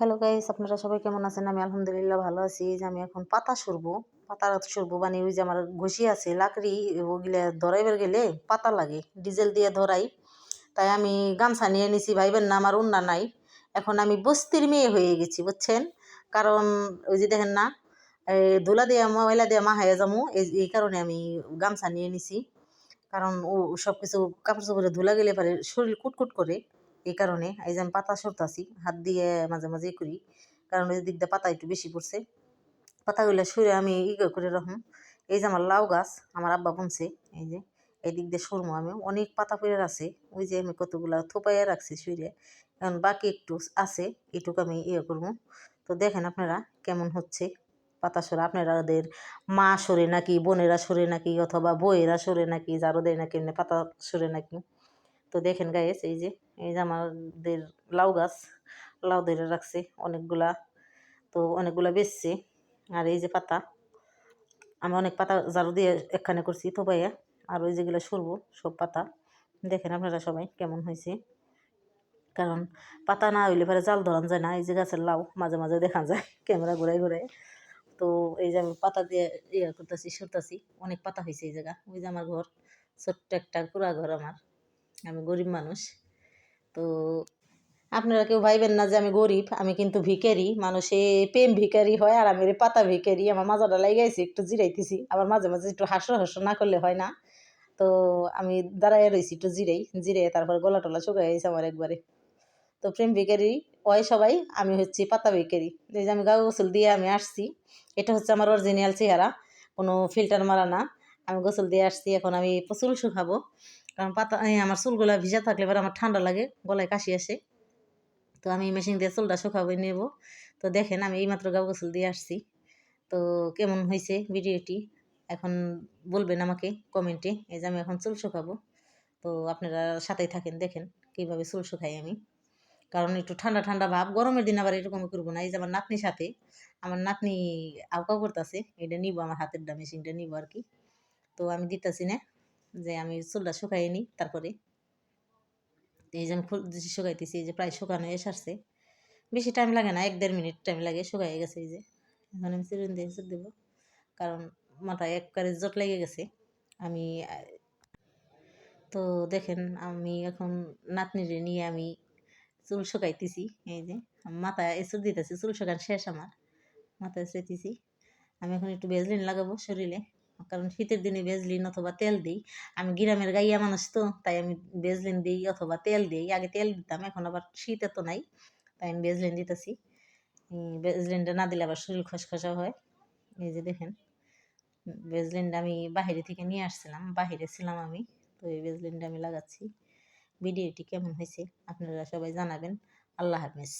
Hello guys, আপনারা সবাই কেমন আছেন? আমি আলহামদুলিল্লাহ ভালো আছি। এই যে আমি এখন পাতা সরবো, পাতা সরবো মানে ওই যে আমার ঘষি আছে লাকড়ি, ওগুলা ধরাইবার গেলে পাতা লাগে, ডিজেল দিয়ে ধরাই। তাই আমি গামছা নিয়ে নিছি, ভাইবেন না আমার উন্না নাই। এখন আমি বস্তির মেয়ে হয়ে গেছি, বুঝছেন? কারণ ওই যে দেখেন না, ধুলা দিয়ে ময়লা দিয়ে মাহাইয়া যামু, এই কারণে আমি গামছা নিয়ে নিছি। কারণ ও সব কিছু কাপড় চোপড়ে ধুলা গেলে পারে শরীর কুটকুট করে। এই কারণে এই যে আমি পাতা সরতাছি, হাত দিয়ে মাঝে মাঝে করি, কারণ ওই দিক দিয়ে পাতা একটু বেশি পড়ছে। পাতাগুলো সরে আমি করে রাখুন। এই যে আমার লাউ গাছ আমার আব্বা বুনছে, এই যে এই দিক দিয়ে সরমো আমি, অনেক পাতা পড়ে আছে। ওই যে আমি কতগুলা থোপাইয়া রাখছি সরে, এখন বাকি একটু আছে, এটুকু আমি করবো। তো দেখেন আপনারা কেমন হচ্ছে পাতা সরা। আপনাদের মা সরে নাকি, বোনেরা সরে নাকি, অথবা বউয়েরা সরে নাকি, জারো দেয় নাকি, এমনি পাতা সরে নাকি। তো দেখেন গাইস, এই যে আমাদের লাউ গাছ, লাউ ধরে রাখছে অনেকগুলা। তো অনেকগুলা বেচছে। আর এই যে পাতা, আমি অনেক পাতা ঝাড়ু দিয়ে একখানে করছি থোপাইয়া। আর ওই যেগুলো সরবো সব পাতা। দেখেন আপনারা সবাই কেমন হয়েছে। কারণ পাতা না হইলে পরে জাল ধরান যায় না। এই যে গাছের লাউ মাঝে মাঝে দেখা যায় ক্যামেরা ঘুরাই ঘুরাই। তো এই যে আমি পাতা দিয়ে করতেছি, সরতেছি। অনেক পাতা হয়েছে এই জায়গা। ওই যে আমার ঘর, ছোট্ট একটা কুড়া ঘর আমার। আমি গরিব মানুষ। তো আপনারা কেউ ভাইবেন না যে আমি গরিব, আমি কিন্তু ভিখারি। মানুষে প্রেম ভিখারি হয়, আর আমি পাতা ভিখারি। আমার মাজাটা লাগাইছি, একটু জিরাইতেছি। আবার মাঝে মাঝে একটু হাসো হাসো না করলে হয় না। তো আমি দাঁড়াইয়া রয়েছি একটু জিরাই তারপর গলা টলা শুকাই গেছে আমার একবারে। তো প্রেম ভিখারি হয় সবাই, আমি হচ্ছি পাতা ভিখারি। এই যে আমি গা গোসল দিয়ে আমি আসছি, এটা হচ্ছে আমার অরিজিনাল চেহারা, কোনো ফিল্টার মারা না। আমি গোসল দিয়ে আসছি, এখন আমি চুল শুকাবো। কারণ পাতা আমার চুলগুলা ভিজা থাকলে এবার আমার ঠান্ডা লাগে, গলায় কাশি আসে। তো আমি মেশিন দিয়ে চুলটা শুকাবো নেব। তো দেখেন আমি এইমাত্র গা গোসল দিয়ে আসছি। তো কেমন হয়েছে ভিডিওটি এখন বলবেন আমাকে কমেন্টে। এই যে আমি এখন চুল শুকাবো। তো আপনারা সাথেই থাকেন, দেখেন কীভাবে চুল শুকাই আমি। কারণ একটু ঠান্ডা ঠান্ডা ভাব, গরমের দিন আবার এরকম করবো না। এই যে আমার নাতনির সাথে, আমার নাতনি আউকাও করতেছে, এটা নিবো, আমার হাতের ডা মেশিনটা নিবো আর কি। তো আমি দিতেছি না, যে আমি চুলটা শুকাই নিই তারপরে। এই যে আমি শুকাইতেছি, এই যে প্রায় শুকানো এসে আসছে। বেশি টাইম লাগে না, 1-1.5 মিনিট টাইম লাগে, শুকাই গেছে। এই যে এখন আমি চিরুন দিয়ে চুল দেবো, কারণ মাথায় একবারে জট লেগে গেছে। আমি তো দেখেন আমি এখন নাতনিরে নিয়ে আমি চুল শুকাইতেছি। এই যে মাথায় এসে দিতেছি, চুল শুকান শেষ আমার, মাথায় সেতেছি। আমি এখন একটু ভেজলিন লাগাবো শরীরে, কারণ শীতের দিনে ভেজলিন অথবা তেল দিই। আমি গ্রামের গাইয়া মানুষ, তো তাই আমি ভেজলিন দিই অথবা তেল দিই। আগে তেল দিতাম, এখন আবার শীত এত নাই, তাই আমি ভেজলিন দিতেছি। ভেজলিনটা না দিলে আবার শরীর খসখসা হয়। এই যে দেখেন ভেজলিনটা আমি বাহিরে থেকে নিয়ে আসছিলাম, বাহিরে ছিলাম আমি। তো এই ভেজলিনটা আমি লাগাচ্ছি। ভিডিওটি কেমন হয়েছে আপনারা সবাই জানাবেন। আল্লাহ হাফেজ।